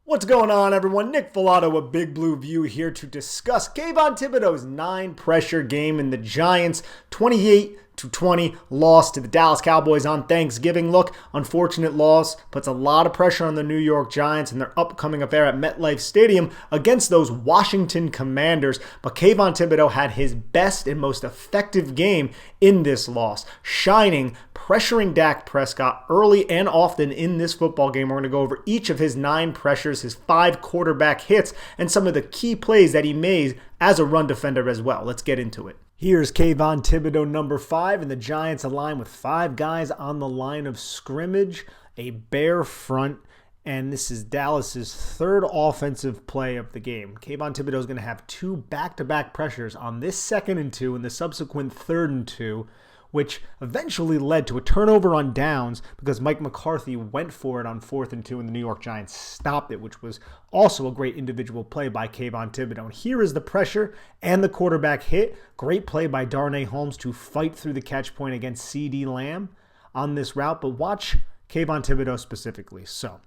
What's going on, everyone? Nick Filato with Big Blue View here to discuss Kayvon Thibodeaux's 9-pressure game in the Giants' 28-20 loss to the Dallas Cowboys on Thanksgiving. Look, unfortunate loss, puts a lot of pressure on the New York Giants and their upcoming affair at MetLife Stadium against those Washington Commanders. But Kayvon Thibodeaux had his best and most effective game in this loss, shining, pressuring Dak Prescott early and often in this football game. We're going to go over each of his 9 pressures, his 5 quarterback hits, and some of the key plays that he made as a run defender as well. Let's get into it. Here's Kayvon Thibodeaux, number 5, and the Giants align with 5 guys on the line of scrimmage, a bare front, and this is Dallas's 3rd offensive play of the game. Kayvon Thibodeaux is going to have 2 back-to-back pressures on this 2nd and 2 and the subsequent 3rd and 2, which eventually led to a turnover on downs because Mike McCarthy went for it on 4th and 2 and the New York Giants stopped it, which was also a great individual play by Kayvon Thibodeaux. And here is the pressure and the quarterback hit. Great play by Darnay Holmes to fight through the catch point against CeeDee Lamb on this route, but watch Kayvon Thibodeaux specifically. So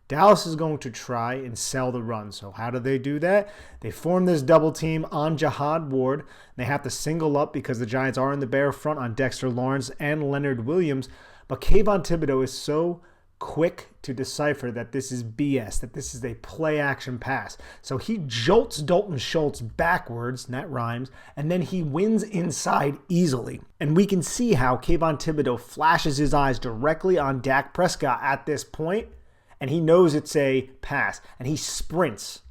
Dallas is going to try and sell the run. So how do they do that? They form this double team on Jihad Ward. They have to single up because the Giants are in the bare front on Dexter Lawrence and Leonard Williams. But Kayvon Thibodeaux is so quick to decipher that this is BS, that this is a play action pass. So he jolts Dalton Schultz backwards, and that rhymes, and then he wins inside easily. And we can see how Kayvon Thibodeaux flashes his eyes directly on Dak Prescott at this point, and he knows it's a pass, and he sprints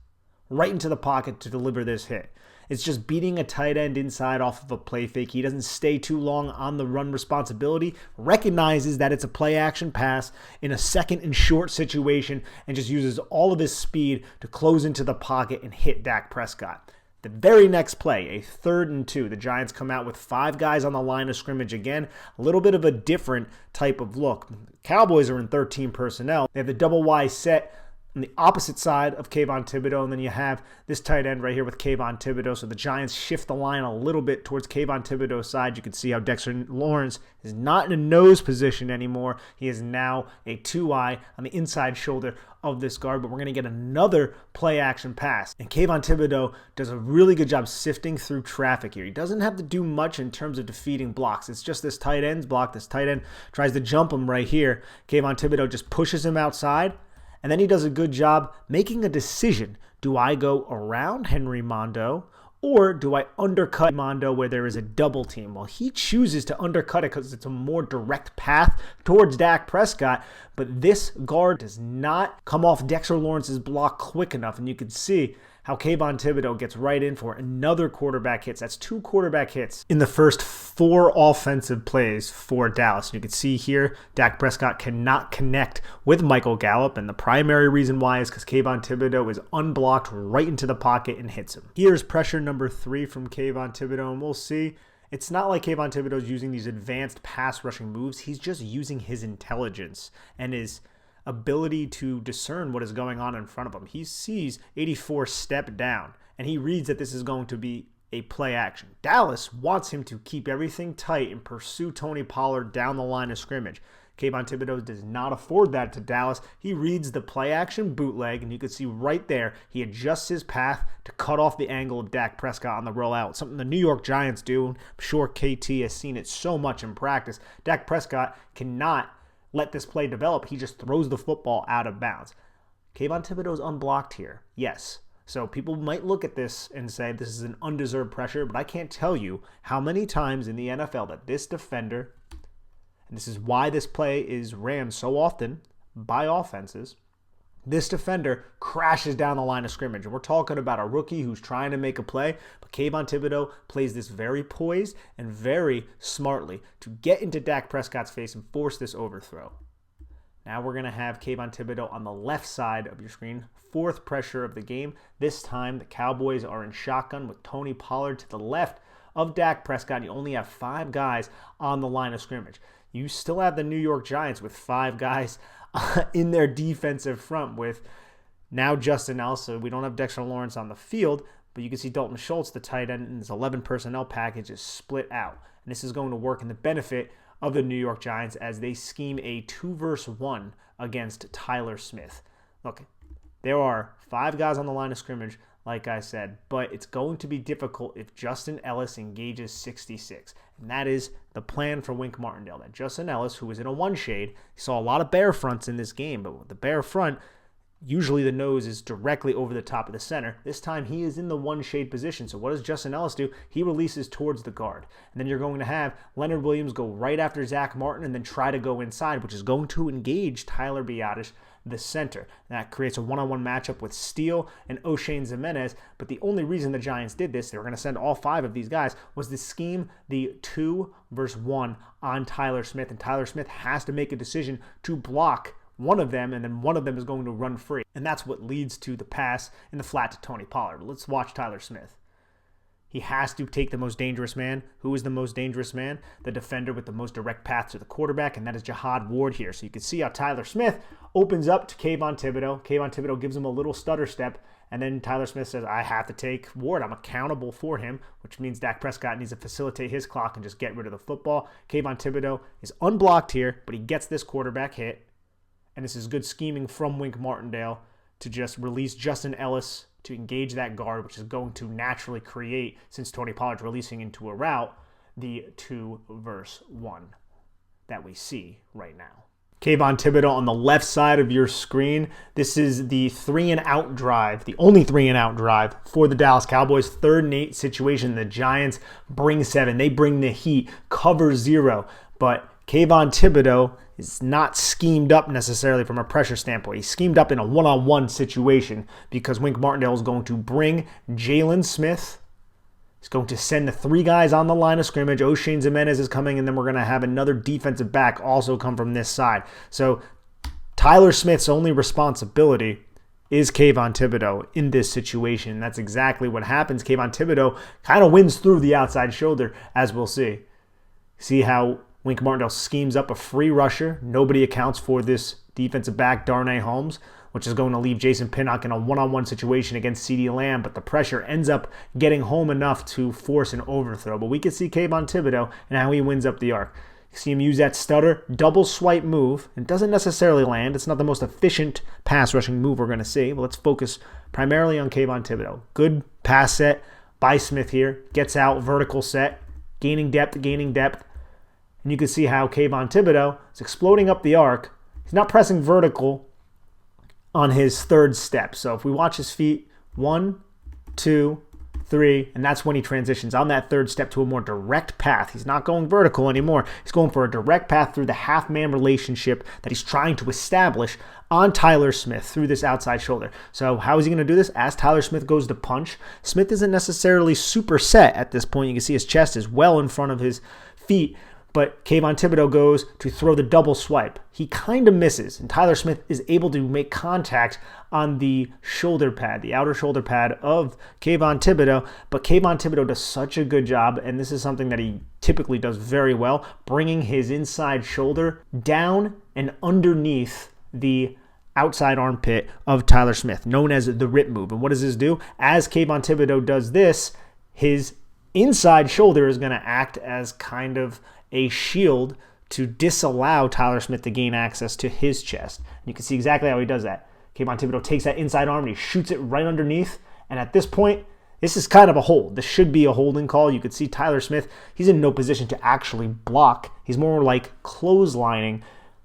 right into the pocket to deliver this hit. It's just beating a tight end inside off of a play fake. He doesn't stay too long on the run responsibility, recognizes that it's a play action pass in a 2nd and short situation, and just uses all of his speed to close into the pocket and hit Dak Prescott. The very next play, a 3rd and 2, the Giants come out with 5 guys on the line of scrimmage again, a little bit of a different type of look. Cowboys are in 13 personnel. They have the double Y set on the opposite side of Kayvon Thibodeaux, and then you have this tight end right here with Kayvon Thibodeaux. So the Giants shift the line a little bit towards Kayvon Thibodeaux's side. You can see how Dexter Lawrence is not in a nose position anymore. He is now a 2-eye on the inside shoulder of this guard, but we're going to get another play action pass. And Kayvon Thibodeaux does a really good job sifting through traffic here. He doesn't have to do much in terms of defeating blocks. It's just this tight end's block. This tight end tries to jump him right here. Kayvon Thibodeaux just pushes him outside, and then he does a good job making a decision. Do I go around Henry Mondo, or do I undercut Mondo where there is a double team? Well, he chooses to undercut it because it's a more direct path towards Dak Prescott, but this guard does not come off Dexter Lawrence's block quick enough, and you can see how Kayvon Thibodeaux gets right in for another quarterback hits. That's 2 quarterback hits in the first 4 offensive plays for Dallas. And you can see here, Dak Prescott cannot connect with Michael Gallup, and the primary reason why is because Kayvon Thibodeaux is unblocked right into the pocket and hits him. Here's pressure number 3 from Kayvon Thibodeaux, and we'll see. It's not like Kayvon Thibodeaux is using these advanced pass rushing moves. He's just using his intelligence and his ability to discern what is going on in front of him. He sees 84 step down, and he reads that this is going to be a play action. Dallas wants him to keep everything tight and pursue Tony Pollard down the line of scrimmage. Kayvon Thibodeaux does not afford that to Dallas. He reads the play action bootleg, and you can see right there, he adjusts his path to cut off the angle of Dak Prescott on the rollout, something the New York Giants do. I'm sure KT has seen it so much in practice. Dak Prescott cannot let this play develop. He just throws the football out of bounds. Kayvon Thibodeaux is unblocked here. Yes. So people might look at this and say this is an undeserved pressure, but I can't tell you how many times in the NFL that this defender, and this is why this play is ran so often by offenses, this defender crashes down the line of scrimmage. And we're talking about a rookie who's trying to make a play, but Kayvon Thibodeaux plays this very poised and very smartly to get into Dak Prescott's face and force this overthrow. Now we're going to have Kayvon Thibodeaux on the left side of your screen. 4th pressure of the game. This time the Cowboys are in shotgun with Tony Pollard to the left of Dak Prescott. You only have 5 guys on the line of scrimmage. You still have the New York Giants with 5 guys in their defensive front with now Justin Elsa. We don't have Dexter Lawrence on the field, but you can see Dalton Schultz, the tight end, in this 11 personnel package is split out. And this is going to work in the benefit of the New York Giants as they scheme a 2-versus-1 against Tyler Smith. Look, There are 5 guys on the line of scrimmage, like I said, but it's going to be difficult if Justin Ellis engages 66. And that is the plan for Wink Martindale. That Justin Ellis, who was in a one shade, saw a lot of bear fronts in this game, but with the bear front, usually the nose is directly over the top of the center. This time he is in the one shade position. So what does Justin Ellis do? He releases towards the guard. And then you're going to have Leonard Williams go right after Zach Martin and then try to go inside, which is going to engage Tyler Biadasz, the center. That creates a one-on-one matchup with Steele and O'Shane Ximenez. But the only reason the Giants did this, they were going to send all 5 of these guys, was to scheme the 2 versus 1 on Tyler Smith. And Tyler Smith has to make a decision to block one of them, and then one of them is going to run free. And that's what leads to the pass in the flat to Tony Pollard. Let's watch Tyler Smith. He has to take the most dangerous man. Who is the most dangerous man? The defender with the most direct path to the quarterback, and that is Jihad Ward here. So you can see how Tyler Smith opens up to Kayvon Thibodeaux. Kayvon Thibodeaux gives him a little stutter step, and then Tyler Smith says, I have to take Ward. I'm accountable for him, which means Dak Prescott needs to facilitate his clock and just get rid of the football. Kayvon Thibodeaux is unblocked here, but he gets this quarterback hit. And this is good scheming from Wink Martindale to just release Justin Ellis to engage that guard, which is going to naturally create, since Tony Pollard's releasing into a route, the 2 versus 1 that we see right now. Kayvon Thibodeaux on the left side of your screen. This is the 3-and-out drive, the only 3-and-out drive for the Dallas Cowboys. 3rd and 8 situation. The Giants bring 7. They bring the heat, cover 0. But Kayvon Thibodeaux is not schemed up necessarily from a pressure standpoint. He's schemed up in a one-on-one situation because Wink Martindale is going to bring Jalen Smith. He's going to send the 3 guys on the line of scrimmage. O'Shane Ximenez is coming, and then we're going to have another defensive back also come from this side. So Tyler Smith's only responsibility is Kayvon Thibodeaux in this situation. That's exactly what happens. Kayvon Thibodeaux kind of wins through the outside shoulder, as we'll see. See how Wink Martindale schemes up a free rusher. Nobody accounts for this defensive back, Darnay Holmes, which is going to leave Jason Pinnock in a one-on-one situation against CeeDee Lamb, but the pressure ends up getting home enough to force an overthrow. But we can see Kayvon Thibodeaux and how he wins up the arc. You see him use that stutter, double swipe move. It doesn't necessarily land. It's not the most efficient pass rushing move we're going to see, but let's focus primarily on Kayvon Thibodeaux. Good pass set by Smith here. Gets out, vertical set, gaining depth. And you can see how Kayvon Thibodeaux is exploding up the arc. He's not pressing vertical on his 3rd step. So if we watch his feet, 1, 2, 3, and that's when he transitions on that 3rd step to a more direct path. He's not going vertical anymore. He's going for a direct path through the half-man relationship that he's trying to establish on Tyler Smith through this outside shoulder. So how is he going to do this? As Tyler Smith goes to punch, Smith isn't necessarily super set at this point. You can see his chest is well in front of his feet. But Kayvon Thibodeaux goes to throw the double swipe. He kind of misses, and Tyler Smith is able to make contact on the shoulder pad, the outer shoulder pad of Kayvon Thibodeaux. But Kayvon Thibodeaux does such a good job, and this is something that he typically does very well, bringing his inside shoulder down and underneath the outside armpit of Tyler Smith, known as the rip move. And what does this do? As Kayvon Thibodeaux does this, his inside shoulder is going to act as kind of a shield to disallow Tyler Smith to gain access to his chest. And you can see exactly how he does that. Kayvon Thibodeaux takes that inside arm and he shoots it right underneath. And at this point, this is kind of a hold. This should be a holding call. You could see Tyler Smith, he's in no position to actually block. He's more like clotheslining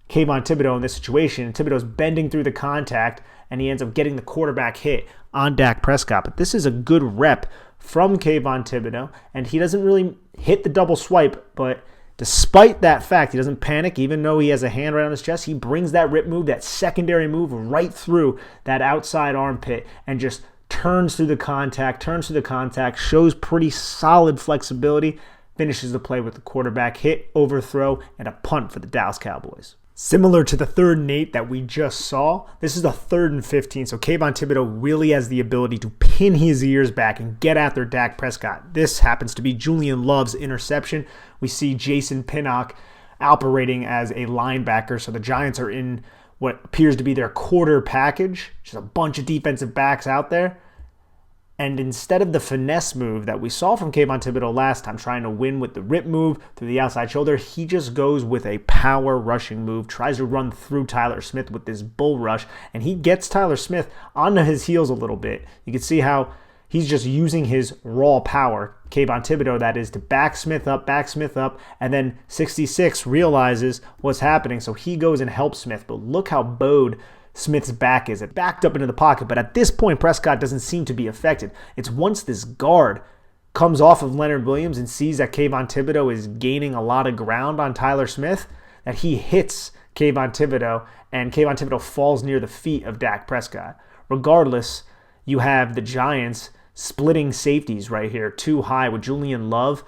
Kayvon Thibodeaux in this situation. And Thibodeaux's bending through the contact, and he ends up getting the quarterback hit on Dak Prescott. But this is a good rep from Kayvon Thibodeaux, and he doesn't really hit the double swipe, but despite that fact, he doesn't panic, even though he has a hand right on his chest. He brings that rip move, that secondary move, right through that outside armpit and just turns through the contact, shows pretty solid flexibility, finishes the play with the quarterback hit, overthrow, and a punt for the Dallas Cowboys. Similar to the 3rd and 8 that we just saw, this is the 3rd and 15, so Kayvon Thibodeaux really has the ability to pin his ears back and get after Dak Prescott. This happens to be Julian Love's interception. We see Jason Pinnock operating as a linebacker, so the Giants are in what appears to be their quarter package, just a bunch of defensive backs out there. And instead of the finesse move that we saw from Kayvon Thibodeaux last time, trying to win with the rip move through the outside shoulder, he just goes with a power rushing move, tries to run through Tyler Smith with this bull rush, and he gets Tyler Smith onto his heels a little bit. You can see how he's just using his raw power, Kayvon Thibodeaux that is, to back Smith up, and then 66 realizes what's happening, so he goes and helps Smith. But look how bowed Smith's back is. It backed up into the pocket, but at this point, Prescott doesn't seem to be affected. It's once this guard comes off of Leonard Williams and sees that Kayvon Thibodeaux is gaining a lot of ground on Tyler Smith that he hits Kayvon Thibodeaux, and Kayvon Thibodeaux falls near the feet of Dak Prescott. Regardless, you have the Giants splitting safeties right here, too high with Julian Love,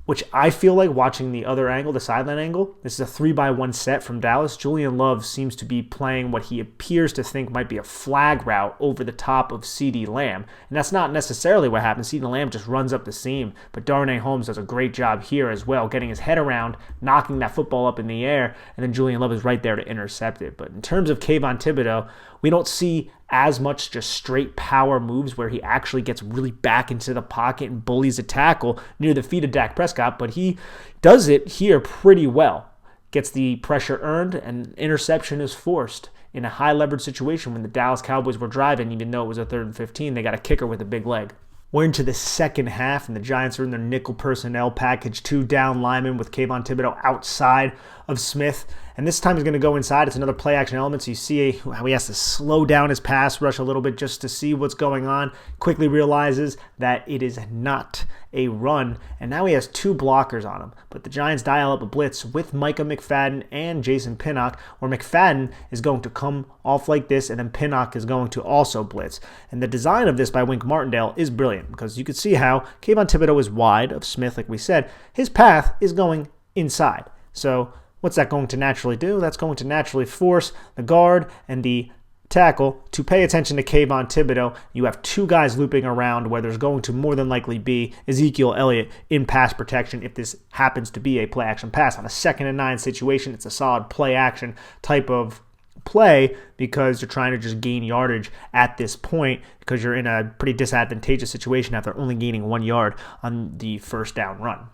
which I feel like watching the other angle, the sideline angle, this is a 3-by-1 set from Dallas. Julian Love seems to be playing what he appears to think might be a flag route over the top of CeeDee Lamb. And that's not necessarily what happens. CeeDee Lamb just runs up the seam. But Darnay Holmes does a great job here as well, getting his head around, knocking that football up in the air, and then Julian Love is right there to intercept it. But in terms of Kayvon Thibodeaux, we don't see as much just straight power moves where he actually gets really back into the pocket and bullies a tackle near the feet of Dak Prescott, but he does it here pretty well. Gets the pressure earned, and interception is forced in a high leverage situation when the Dallas Cowboys were driving. Even though it was a 3rd and 15, they got a kicker with a big leg. We're into the second half, and the Giants are in their nickel personnel package, 2 down linemen with Kayvon Thibodeaux outside of Smith. And this time he's going to go inside. It's another play action element, so you see how he has to slow down his pass rush a little bit just to see what's going on. Quickly realizes that it is not a run, and now he has 2 blockers on him. But the Giants dial up a blitz with Micah McFadden and Jason Pinnock, where McFadden is going to come off like this, and then Pinnock is going to also blitz. And the design of this by Wink Martindale is brilliant, because you can see how Kayvon Thibodeaux is wide of Smith, like we said. His path is going inside. So what's that going to naturally do? That's going to naturally force the guard and the tackle to pay attention to Kayvon Thibodeaux. You have 2 guys looping around where there's going to more than likely be Ezekiel Elliott in pass protection if this happens to be a play-action pass. On a 2nd and 9 situation, it's a solid play-action type of play because you're trying to just gain yardage at this point because you're in a pretty disadvantageous situation after only gaining 1 yard on the first down run.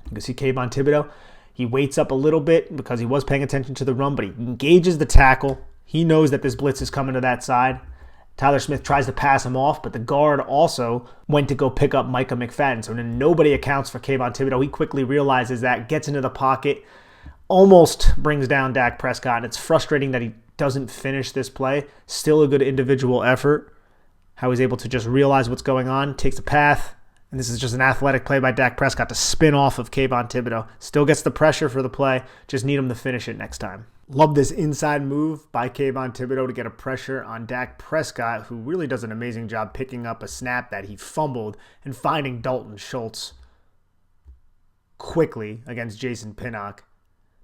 You can see Kayvon Thibodeaux. He waits up a little bit because he was paying attention to the run, but he engages the tackle. He knows that this blitz is coming to that side. Tyler Smith tries to pass him off, but the guard also went to go pick up Micah McFadden. So then nobody accounts for Kayvon Thibodeaux. He quickly realizes that, gets into the pocket, almost brings down Dak Prescott. And it's frustrating that he doesn't finish this play. Still a good individual effort. How he's able to just realize what's going on, takes a path. And this is just an athletic play by Dak Prescott to spin off of Kayvon Thibodeaux. Still gets the pressure for the play. Just need him to finish it next time. Love this inside move by Kayvon Thibodeaux to get a pressure on Dak Prescott, who really does an amazing job picking up a snap that he fumbled and finding Dalton Schultz quickly against Jason Pinnock.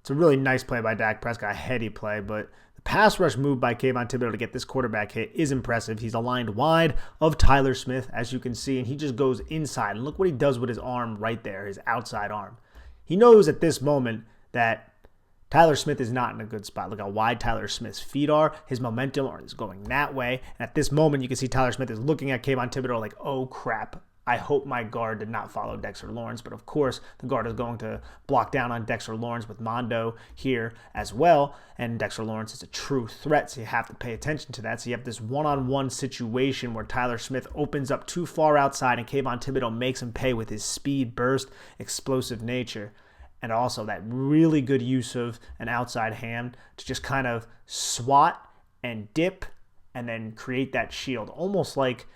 It's a really nice play by Dak Prescott, a heady play, but the pass rush move by Kayvon Thibodeaux to get this quarterback hit is impressive. He's aligned wide of Tyler Smith, as you can see, and he just goes inside. And look what he does with his arm right there, his outside arm. He knows at this moment that Tyler Smith is not in a good spot. Look how wide Tyler Smith's feet are. His momentum is going that way. And at this moment, you can see Tyler Smith is looking at Kayvon Thibodeaux like, oh, crap. I hope my guard did not follow Dexter Lawrence. But, of course, the guard is going to block down on Dexter Lawrence with Mondo here as well. And Dexter Lawrence is a true threat, so you have to pay attention to that. So you have this one-on-one situation where Tyler Smith opens up too far outside and Kayvon Thibodeaux makes him pay with his speed, burst, explosive nature. And also that really good use of an outside hand to just kind of swat and dip and then create that shield. Almost like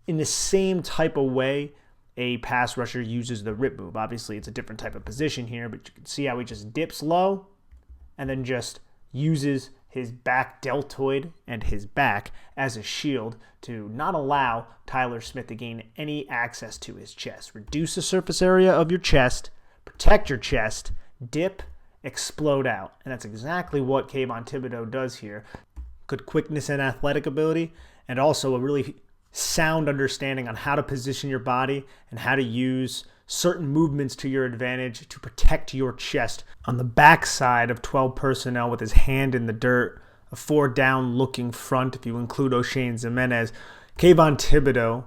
in the same type of way a pass rusher uses the rip move. Obviously, it's a different type of position here, but you can see how he just dips low and then just uses his back deltoid and his back as a shield to not allow Tyler Smith to gain any access to his chest. Reduce the surface area of your chest, protect your chest, dip, explode out. And that's exactly what Kayvon Thibodeaux does here. Good quickness and athletic ability, and also a really sound understanding on how to position your body and how to use certain movements to your advantage to protect your chest. On the backside of 12 personnel with his hand in the dirt, a 4-down looking front if you include O'Shane Ximenez, Kayvon Thibodeaux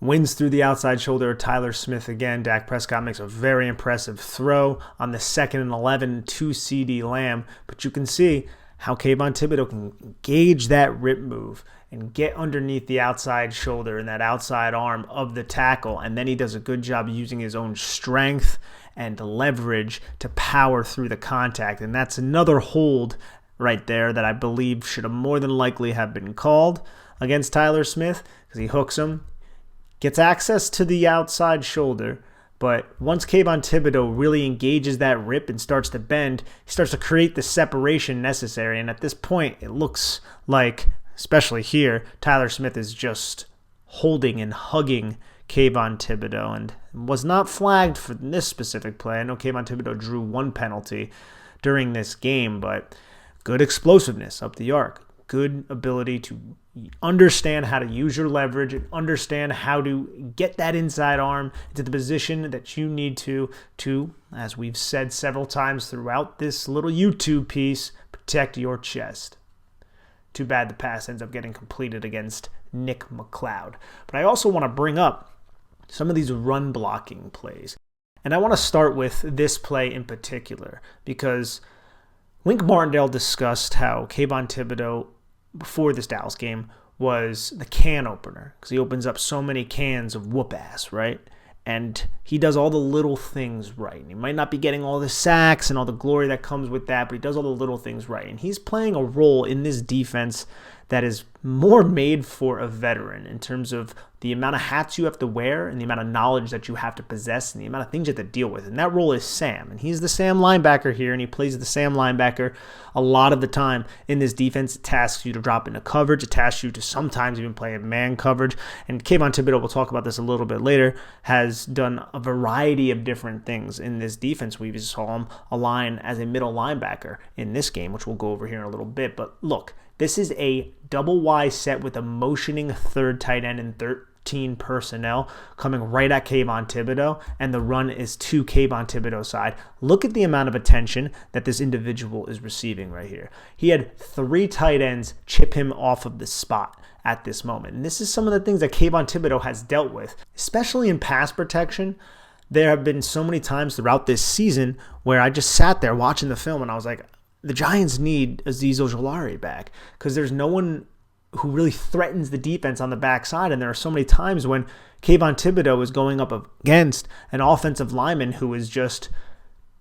wins through the outside shoulder of Tyler Smith again. Dak Prescott makes a very impressive throw on the 2nd and 11 to CeeDee Lamb. But you can see how Kayvon Thibodeaux can engage that rip move and get underneath the outside shoulder and that outside arm of the tackle. And then he does a good job using his own strength and leverage to power through the contact. And that's another hold right there that I believe should have more than likely have been called against Tyler Smith, because he hooks him, gets access to the outside shoulder. But once Kayvon Thibodeaux really engages that rip and starts to bend, he starts to create the separation necessary. And at this point, it looks like, especially here, Tyler Smith is just holding and hugging Kayvon Thibodeaux, and was not flagged for this specific play. I know Kayvon Thibodeaux drew 1 penalty during this game, but good explosiveness up the arc. Good ability to understand how to use your leverage and understand how to get that inside arm into the position that you need to, as we've said several times throughout this little YouTube piece, protect your chest. Too bad the pass ends up getting completed against Nick McLeod. But I also want to bring up some of these run blocking plays. And I want to start with this play in particular, because Wink Martindale discussed how Kayvon Thibodeaux, before this Dallas game, was the can opener, because he opens up so many cans of whoop ass, right? And he does all the little things right. And he might not be getting all the sacks and all the glory that comes with that, but he does all the little things right. And he's playing a role in this defense that is more made for a veteran in terms of the amount of hats you have to wear and the amount of knowledge that you have to possess and the amount of things you have to deal with. And that role is Sam. And he's the Sam linebacker here, and he plays the Sam linebacker a lot of the time in this defense. It tasks you to drop into coverage. It tasks you to sometimes even play in man coverage. And Kayvon Thibodeaux, we'll talk about this a little bit later, has done a variety of different things in this defense. We saw him align as a middle linebacker in this game, which we'll go over here in a little bit. But look, this is a double Y set with a motioning third tight end and 13 personnel coming right at Kayvon Thibodeaux, and the run is to Kayvon Thibodeaux's side. Look at the amount of attention that this individual is receiving right here. He had 3 tight ends chip him off of the spot at this moment. And this is some of the things that Kayvon Thibodeaux has dealt with, especially in pass protection. There have been so many times throughout this season where I just sat there watching the film and I was like, the Giants need Azeez Ojulari back, because there's no one who really threatens the defense on the backside. And there are so many times when Kayvon Thibodeaux is going up against an offensive lineman who is just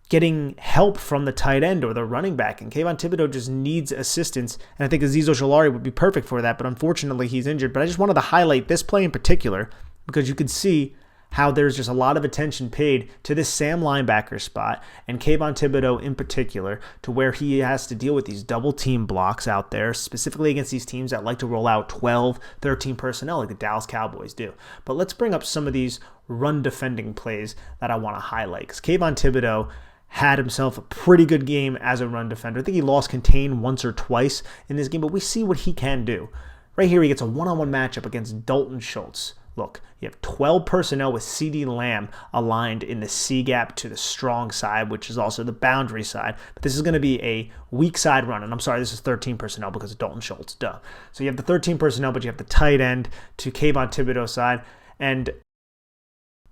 getting help from the tight end or the running back. And Kayvon Thibodeaux just needs assistance. And I think Azeez Ojulari would be perfect for that. But unfortunately, he's injured. But I just wanted to highlight this play in particular because you could see how there's just a lot of attention paid to this Sam linebacker spot and Kayvon Thibodeaux in particular, to where he has to deal with these double team blocks out there, specifically against these teams that like to roll out 12, 13 personnel like the Dallas Cowboys do. But let's bring up some of these run defending plays that I want to highlight, because Kayvon Thibodeaux had himself a pretty good game as a run defender. I think he lost contain once or twice in this game, but we see what he can do. Right here, he gets a one-on-one matchup against Dalton Schultz. Look, you have 12 personnel with CeeDee Lamb aligned in the C-gap to the strong side, which is also the boundary side. But this is going to be a weak side run. And I'm sorry, this is 13 personnel because of Dalton Schultz. Duh. So you have the 13 personnel, but you have the tight end to Kayvon Thibodeaux's side. And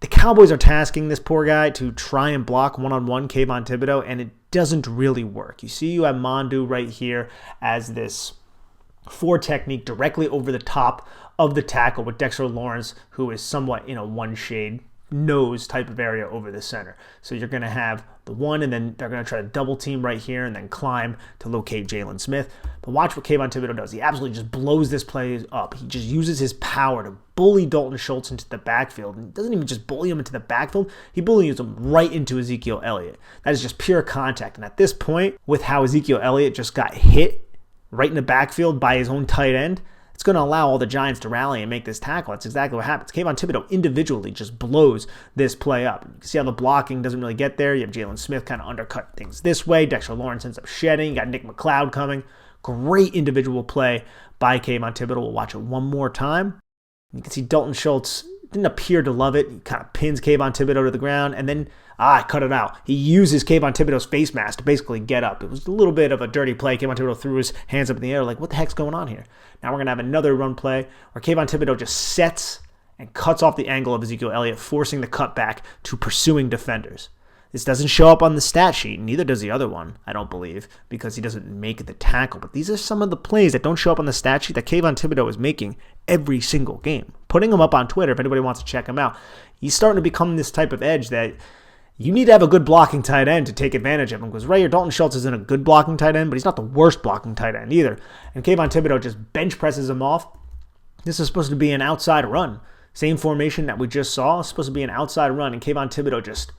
the Cowboys are tasking this poor guy to try and block one-on-one Kayvon Thibodeaux, and it doesn't really work. You see you have Mondu right here as this 4 technique directly over the top of the tackle with Dexter Lawrence, who is somewhat in a one-shade nose type of area over the center. So you're going to have the one, and then they're going to try to double team right here and then climb to locate Jalen Smith. But watch what Kayvon Thibodeaux does. He absolutely just blows this play up. He just uses his power to bully Dalton Schultz into the backfield. And he doesn't even just bully him into the backfield. He bullies him right into Ezekiel Elliott. That is just pure contact. And at this point, with how Ezekiel Elliott just got hit right in the backfield by his own tight end, it's going to allow all the Giants to rally and make this tackle. That's exactly what happens. Kayvon Thibodeaux individually just blows this play up. You can see how the blocking doesn't really get there. You have Jalen Smith kind of undercut things this way. Dexter Lawrence ends up shedding. You got Nick McLeod coming. Great individual play by Kayvon Thibodeaux. We'll watch it one more time. You can see Dalton Schultz didn't appear to love it. He kind of pins Kayvon Thibodeaux to the ground, and then cut it out. He uses Kayvon Thibodeaux's face mask to basically get up. It was a little bit of a dirty play. Kayvon Thibodeaux threw his hands up in the air like, what the heck's going on here? Now we're going to have another run play where Kayvon Thibodeaux just sets and cuts off the angle of Ezekiel Elliott, forcing the cutback to pursuing defenders. This doesn't show up on the stat sheet, neither does the other one, I don't believe, because he doesn't make the tackle. But these are some of the plays that don't show up on the stat sheet that Kayvon Thibodeaux is making every single game. Putting him up on Twitter if anybody wants to check him out. He's starting to become this type of edge that you need to have a good blocking tight end to take advantage of him, because right here, Dalton Schultz isn't a good blocking tight end, but he's not the worst blocking tight end either. And Kayvon Thibodeaux just bench presses him off. This is supposed to be an outside run. Same formation that we just saw. It's supposed to be an outside run, and Kayvon Thibodeaux just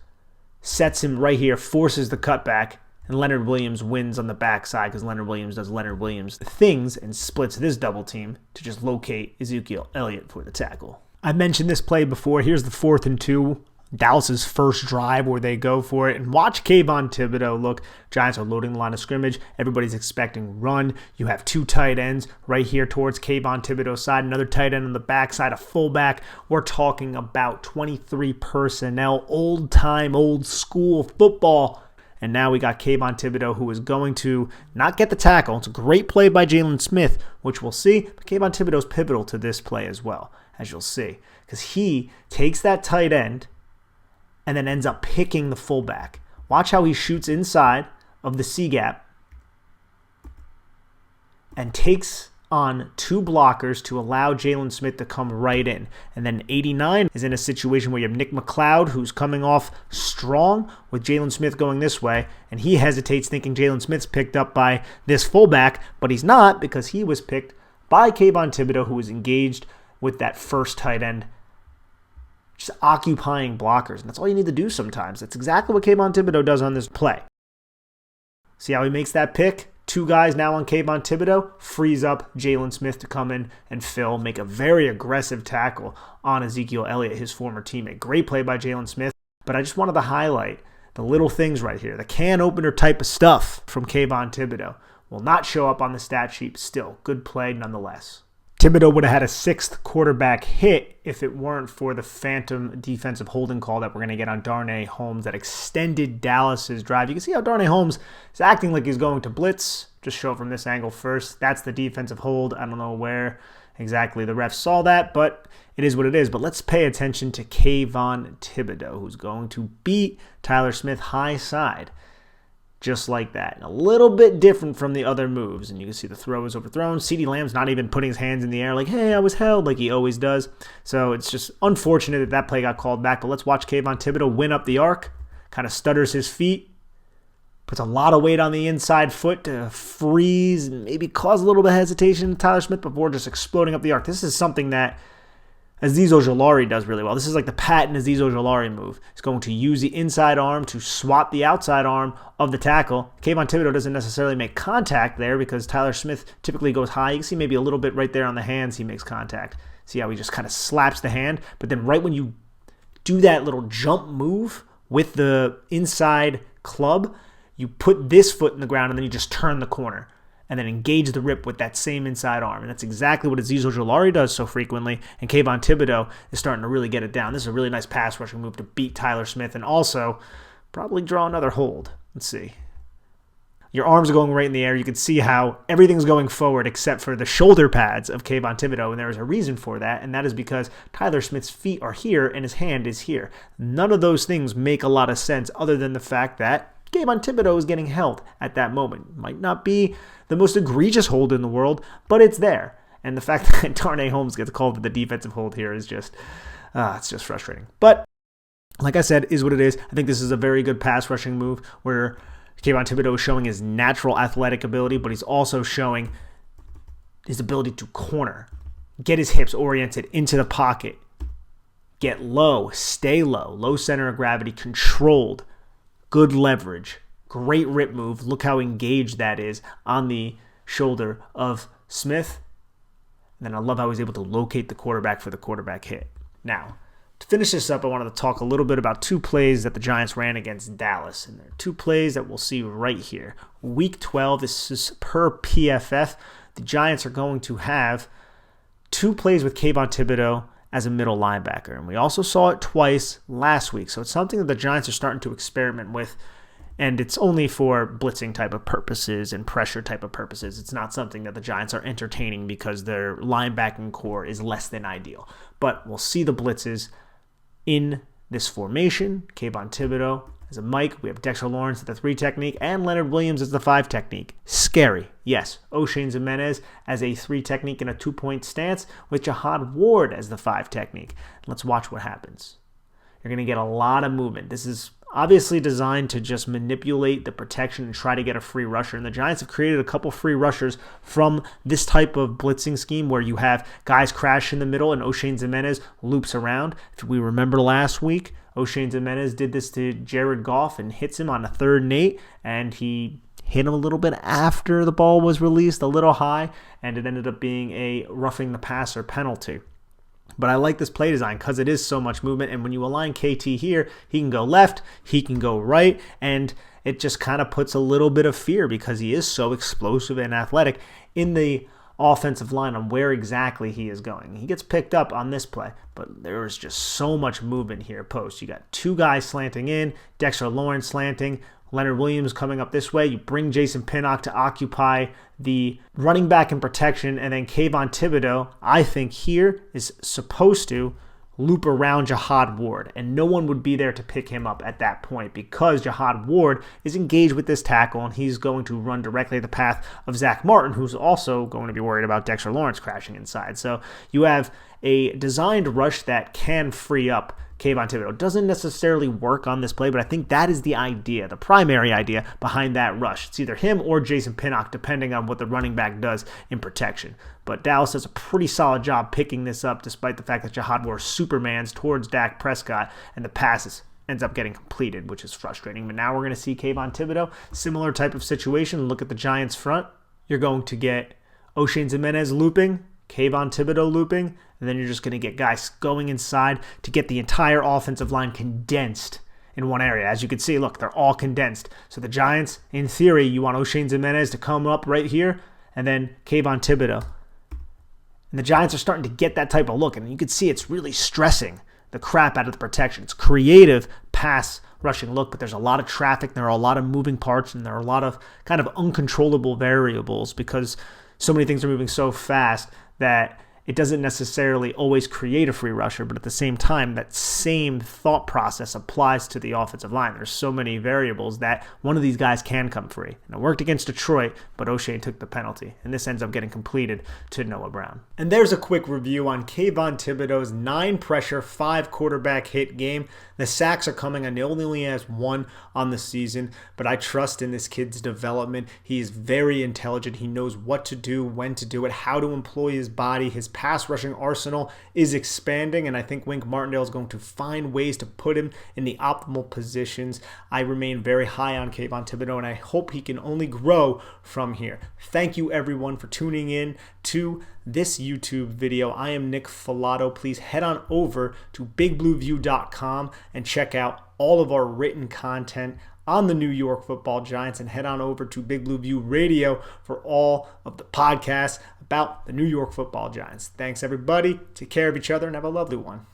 sets him right here, forces the cutback, and Leonard Williams wins on the backside because Leonard Williams does Leonard Williams things and splits this double team to just locate Ezekiel Elliott for the tackle. I mentioned this play before. Here's the 4th and 2. Dallas's first drive where they go for it. And watch Kayvon Thibodeaux. Look, Giants are loading the line of scrimmage. Everybody's expecting run. You have 2 tight ends right here towards Kayvon Thibodeaux's side. Another tight end on the backside, a fullback. We're talking about 23 personnel, old-time, old-school football. And now we got Kayvon Thibodeaux, who is going to not get the tackle. It's a great play by Jalen Smith, which we'll see. But Kayvon Thibodeaux is pivotal to this play as well, as you'll see. Because he takes that tight end and then ends up picking the fullback. Watch how he shoots inside of the C-gap and takes on 2 blockers to allow Jalen Smith to come right in. And then 89 is in a situation where you have Nick McLeod, who's coming off strong with Jalen Smith going this way, and he hesitates thinking Jalen Smith's picked up by this fullback, but he's not, because he was picked by Kayvon Thibodeaux, who was engaged with that first tight end, just occupying blockers. And that's all you need to do sometimes. That's exactly what Kayvon Thibodeaux does on this play. See how he makes that pick? 2 guys now on Kayvon Thibodeaux, frees up Jalen Smith to come in and fill, make a very aggressive tackle on Ezekiel Elliott, his former teammate. Great play by Jalen Smith, but I just wanted to highlight the little things right here. The can opener type of stuff from Kayvon Thibodeaux will not show up on the stat sheet. Still, good play nonetheless. Thibodeaux would have had a 6th quarterback hit if it weren't for the phantom defensive holding call that we're going to get on Darnay Holmes that extended Dallas's drive. You can see how Darnay Holmes is acting like he's going to blitz. Just show it from this angle first. That's the defensive hold. I don't know where exactly the ref saw that, but it is what it is. But let's pay attention to Kayvon Thibodeaux, who's going to beat Tyler Smith high side. Just like that. A little bit different from the other moves. And you can see the throw is overthrown. CeeDee Lamb's not even putting his hands in the air like, hey, I was held, like he always does. So it's just unfortunate that that play got called back. But let's watch Kayvon Thibodeaux win up the arc. Kind of stutters his feet. Puts a lot of weight on the inside foot to freeze and maybe cause a little bit of hesitation to Tyler Smith before just exploding up the arc. This is something that Azeez Ojulari does really well. This is like the patent Azeez Ojulari move. He's going to use the inside arm to swat the outside arm of the tackle. Kayvon Thibodeaux doesn't necessarily make contact there because Tyler Smith typically goes high. You can see maybe a little bit right there on the hands he makes contact. See how he just kind of slaps the hand? But then right when you do that little jump move with the inside club, you put this foot in the ground and then you just turn the corner and then engage the rip with that same inside arm. And that's exactly what Azeez Ojulari does so frequently, and Kayvon Thibodeaux is starting to really get it down. This is a really nice pass rushing move to beat Tyler Smith and also probably draw another hold. Let's see. Your arms are going right in the air. You can see how everything's going forward except for the shoulder pads of Kayvon Thibodeaux, and there is a reason for that, and that is because Tyler Smith's feet are here and his hand is here. None of those things make a lot of sense other than the fact that Kayvon Thibodeaux is getting held at that moment. Might not be the most egregious hold in the world, but it's there. And the fact that Darnay Holmes gets called for the defensive hold here is just, it's just frustrating. But like I said, is what it is. I think this is a very good pass rushing move where Kayvon Thibodeaux is showing his natural athletic ability, but he's also showing his ability to corner, get his hips oriented into the pocket, get low, stay low, low center of gravity, controlled, good leverage, great rip move. Look how engaged that is on the shoulder of Smith. And then I love how he's able to locate the quarterback for the quarterback hit. Now, to finish this up, I wanted to talk a little bit about 2 plays that the Giants ran against Dallas. And there are 2 plays that we'll see right here. Week 12, this is per PFF. The Giants are going to have 2 plays with Kayvon Thibodeaux as a middle linebacker. And we also saw it twice last week. So it's something that the Giants are starting to experiment with And it's only for blitzing type of purposes and pressure type of purposes. It's not something that the Giants are entertaining because their linebacking core is less than ideal. But we'll see the blitzes in this formation. Kayvon Thibodeaux as a Mike. We have Dexter Lawrence at the 3 technique and Leonard Williams as the 5 technique. Scary, yes. O'Shane Ximines as a 3 technique and a 2-point stance with Jihad Ward as the 5 technique. Let's watch what happens. You're going to get a lot of movement. This is obviously designed to just manipulate the protection and try to get a free rusher. And the Giants have created a couple free rushers from this type of blitzing scheme where you have guys crash in the middle and O'Shane Ximines loops around. If we remember last week, O'Shane Ximines did this to Jared Goff and hits him on a 3rd and 8, and he hit him a little bit after the ball was released, a little high, and it ended up being a roughing the passer penalty. But I like this play design because it is so much movement. And when you align KT here, he can go left, he can go right, and it just kind of puts a little bit of fear because he is so explosive and athletic in the offensive line on where exactly he is going. He gets picked up on this play, but there is just so much movement here post. You got 2 guys slanting in, Dexter Lawrence slanting, Leonard Williams coming up this way. You bring Jason Pinnock to occupy the running back in protection, and then Kayvon Thibodeaux, I think here, is supposed to loop around Jihad Ward, and no one would be there to pick him up at that point because Jihad Ward is engaged with this tackle, and he's going to run directly the path of Zach Martin, who's also going to be worried about Dexter Lawrence crashing inside. So you have a designed rush that can free up Kayvon Thibodeaux. Doesn't necessarily work on this play, but I think that is the idea, the primary idea behind that rush. It's either him or Jason Pinnock, depending on what the running back does in protection. But Dallas does a pretty solid job picking this up, despite the fact that Jihad Ward supermans towards Dak Prescott, and the passes ends up getting completed, which is frustrating. But now we're going to see Kayvon Thibodeaux, similar type of situation. Look at the Giants front. You're going to get O'Shane Ximines looping, Kayvon Thibodeaux looping, and then you're just going to get guys going inside to get the entire offensive line condensed in one area. As you can see, look, they're all condensed. So the Giants, in theory, you want O'Shane Ximines to come up right here, and then Kayvon Thibodeaux. And the Giants are starting to get that type of look, and you can see it's really stressing the crap out of the protection. It's creative pass rushing look, but there's a lot of traffic, there are a lot of moving parts, and there are a lot of kind of uncontrollable variables because so many things are moving so fast that it doesn't necessarily always create a free rusher, but at the same time, that same thought process applies to the offensive line. There's so many variables that one of these guys can come free. And it worked against Detroit, but O'Shane took the penalty, and this ends up getting completed to Noah Brown. And there's a quick review on Kayvon Thibodeaux's 9-pressure, 5-quarterback hit game. The sacks are coming, and he only has 1 on the season, but I trust in this kid's development. He is very intelligent. He knows what to do, when to do it, how to employ his body. His pass rushing arsenal is expanding, and I think Wink Martindale is going to find ways to put him in the optimal positions. I remain very high on Kayvon Thibodeaux, and I hope he can only grow from here. Thank you, everyone, for tuning in to this YouTube video. I am Nick Filato. Please head on over to bigblueview.com and check out all of our written content on the New York Football Giants, and head on over to Big Blue View Radio for all of the podcasts about the New York Football Giants. Thanks, everybody. Take care of each other and have a lovely one.